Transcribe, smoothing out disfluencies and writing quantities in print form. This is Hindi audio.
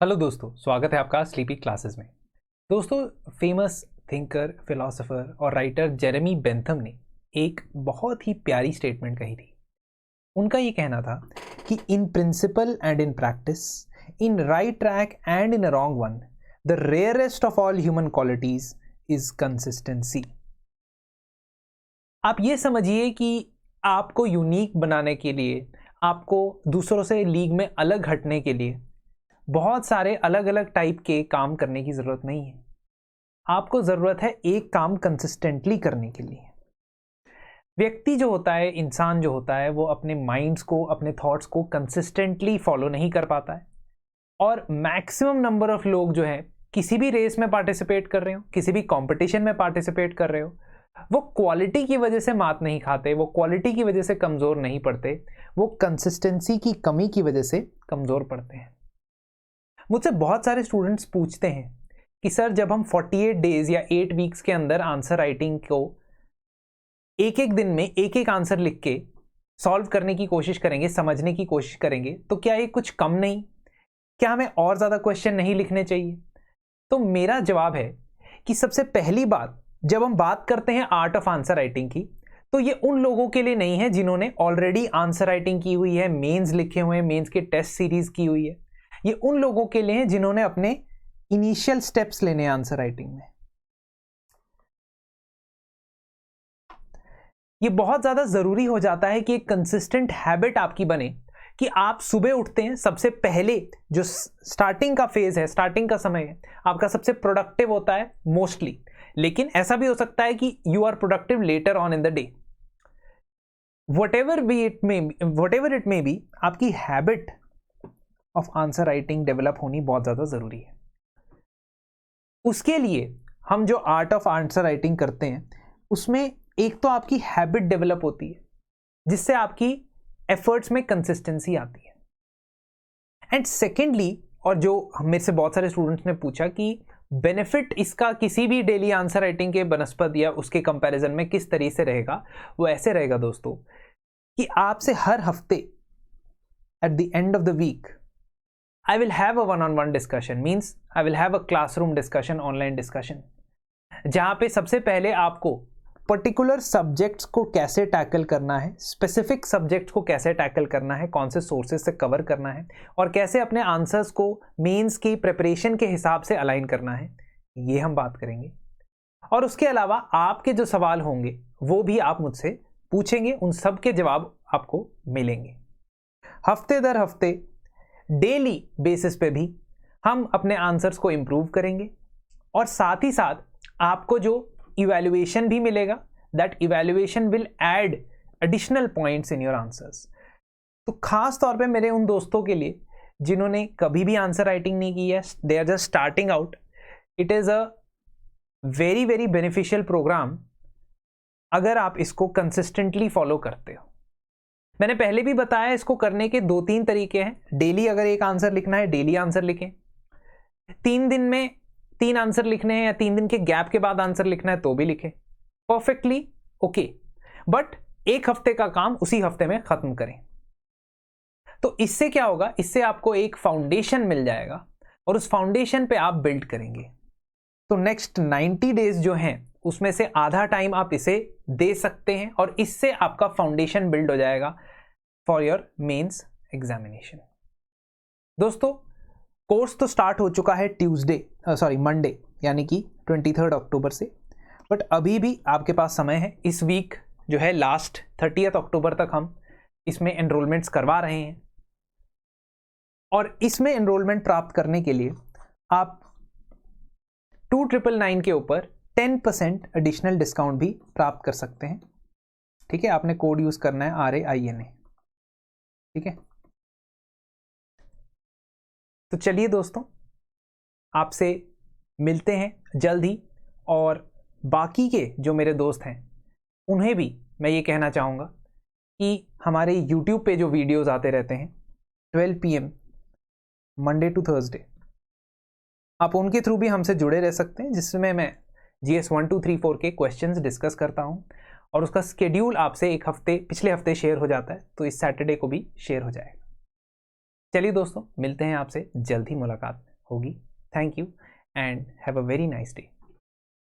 हेलो दोस्तों, स्वागत है आपका स्लीपी क्लासेस में। दोस्तों, फेमस थिंकर, फिलोसोफर और राइटर जेरेमी बेंथम ने एक बहुत ही प्यारी स्टेटमेंट कही थी। उनका ये कहना था कि in principle and in practice, in right track and in a wrong one, the rarest of all human qualities is consistency. आप ये समझिए कि आपको यूनिक बनाने के लिए, आपको दूसरों से लीग में अलग हटने के लिए बहुत सारे अलग अलग टाइप के काम करने की ज़रूरत नहीं है। आपको ज़रूरत है एक काम कंसिस्टेंटली करने के लिए। व्यक्ति जो होता है, इंसान जो होता है, वो अपने माइंड्स को, अपने थॉट्स को कंसिस्टेंटली फॉलो नहीं कर पाता है। और मैक्सिमम नंबर ऑफ लोग जो है, किसी भी रेस में पार्टिसिपेट कर रहे हो, किसी भी कंपटीशन में पार्टिसिपेट कर रहे हो, वो क्वालिटी की वजह से मात नहीं खाते, वो क्वालिटी की वजह से कमज़ोर नहीं पड़ते, वो कंसिस्टेंसी की कमी की वजह से कमज़ोर पड़ते हैं। मुझसे बहुत सारे स्टूडेंट्स पूछते हैं कि सर, जब हम 48 डेज या 8 वीक्स के अंदर आंसर राइटिंग को एक एक दिन में एक एक आंसर लिख के सॉल्व करने की कोशिश करेंगे, समझने की कोशिश करेंगे, तो क्या ये कुछ कम नहीं? क्या हमें और ज़्यादा क्वेश्चन नहीं लिखने चाहिए? तो मेरा जवाब है कि सबसे पहली बात, जब हम बात करते हैं आर्ट ऑफ आंसर राइटिंग की, तो ये उन लोगों के लिए नहीं है जिन्होंने ऑलरेडी आंसर राइटिंग की हुई है, मेंस लिखे हुए हैं, मेंस के टेस्ट सीरीज की हुई है। ये उन लोगों के लिए है जिन्होंने अपने इनिशियल स्टेप्स लेने आंसर राइटिंग में। ये बहुत ज्यादा जरूरी हो जाता है कि एक कंसिस्टेंट हैबिट आपकी बने कि आप सुबह उठते हैं, सबसे पहले जो स्टार्टिंग का फेज है, स्टार्टिंग का समय है, आपका सबसे प्रोडक्टिव होता है मोस्टली। लेकिन ऐसा भी हो सकता है कि you are productive later on in the day. whatever it may be, आपकी habit of answer writing develop होनी बहुत ज़्यादा ज़रूरी है। उसके लिए हम जो आर्ट ऑफ आंसर राइटिंग करते हैं, उसमें एक तो आपकी हैबिट डेवलप होती है जिससे आपकी एफर्ट्स में कंसिस्टेंसी आती है। एंड सेकेंडली, और जो मेरे से बहुत सारे स्टूडेंट्स ने पूछा कि बेनिफिट इसका किसी भी डेली आंसर राइटिंग के बनस्पत या उसके कंपैरिजन में किस तरीके से रहेगा, वो ऐसे रहेगा दोस्तों कि आपसे हर हफ्ते at the end of the week I will have a one-on-one discussion, means I will have a classroom discussion, online discussion, जहाँ पे सबसे पहले आपको पर्टिकुलर सब्जेक्ट्स को कैसे टैकल करना है, स्पेसिफिक सब्जेक्ट्स को कैसे टैकल करना है, कौन से सोर्सेज से कवर करना है और कैसे अपने आंसर्स को मेंस की प्रिपरेशन के हिसाब से अलाइन करना है, ये हम बात करेंगे। और उसके अलावा आपके जो सवाल होंगे वो भी आप मुझसे पूछेंगे, उन सब के जवाब आपको मिलेंगे। हफ्ते दर हफ्ते डेली बेसिस पे भी हम अपने आंसर्स को इम्प्रूव करेंगे और साथ ही साथ आपको जो इवैल्यूएशन भी मिलेगा, that evaluation will add additional points in your answers. तो खास तौर पे मेरे उन दोस्तों के लिए जिन्होंने कभी भी आंसर राइटिंग नहीं की है, they are just starting out, it is a very very beneficial programme अगर आप इसको कंसिस्टेंटली फॉलो करते हो। मैंने पहले भी बताया, इसको करने के 2-3 तरीके हैं। डेली अगर एक आंसर लिखना है, डेली आंसर लिखें। 3 दिन में 3 आंसर लिखने हैं या 3 दिन के गैप के बाद आंसर लिखना है तो भी लिखें, परफेक्टली ओके। बट एक हफ्ते का काम उसी हफ्ते में खत्म करें। तो इससे क्या होगा, इससे आपको एक फाउंडेशन मिल जाएगा और उस फाउंडेशन पे आप बिल्ड करेंगे। तो नेक्स्ट 90 डेज जो हैं उसमें से आधा टाइम आप इसे दे सकते हैं और इससे आपका फाउंडेशन बिल्ड हो जाएगा फॉर योर मेंस एग्जामिनेशन। दोस्तों, कोर्स तो स्टार्ट हो चुका है मंडे यानी कि 23 अक्टूबर से, बट अभी भी आपके पास समय है। इस वीक जो है लास्ट 30 अक्टूबर तक हम इसमें एनरोलमेंट्स करवा रहे हैं और इसमें एनरोलमेंट प्राप्त करने के लिए आप 2999 के ऊपर 10% एडिशनल डिस्काउंट भी प्राप्त कर सकते हैं। ठीक है, आपने कोड यूज करना है RAINA। ठीक है, तो चलिए दोस्तों, आपसे मिलते हैं जल्द ही। और बाकी के जो मेरे दोस्त हैं उन्हें भी मैं ये कहना चाहूँगा कि हमारे YouTube पे जो वीडियोस आते रहते हैं 12 PM मंडे टू थर्सडे, आप उनके थ्रू भी हमसे जुड़े रह सकते हैं, जिसमें मैं GS 1 2 3 4 के क्वेश्चंस डिस्कस करता हूं और उसका स्केड्यूल आपसे पिछले हफ्ते शेयर हो जाता है, तो इस सैटरडे को भी शेयर हो जाएगा। चलिए दोस्तों, मिलते हैं आपसे जल्द ही मुलाकात में। होगी. Thank you and have a very nice day.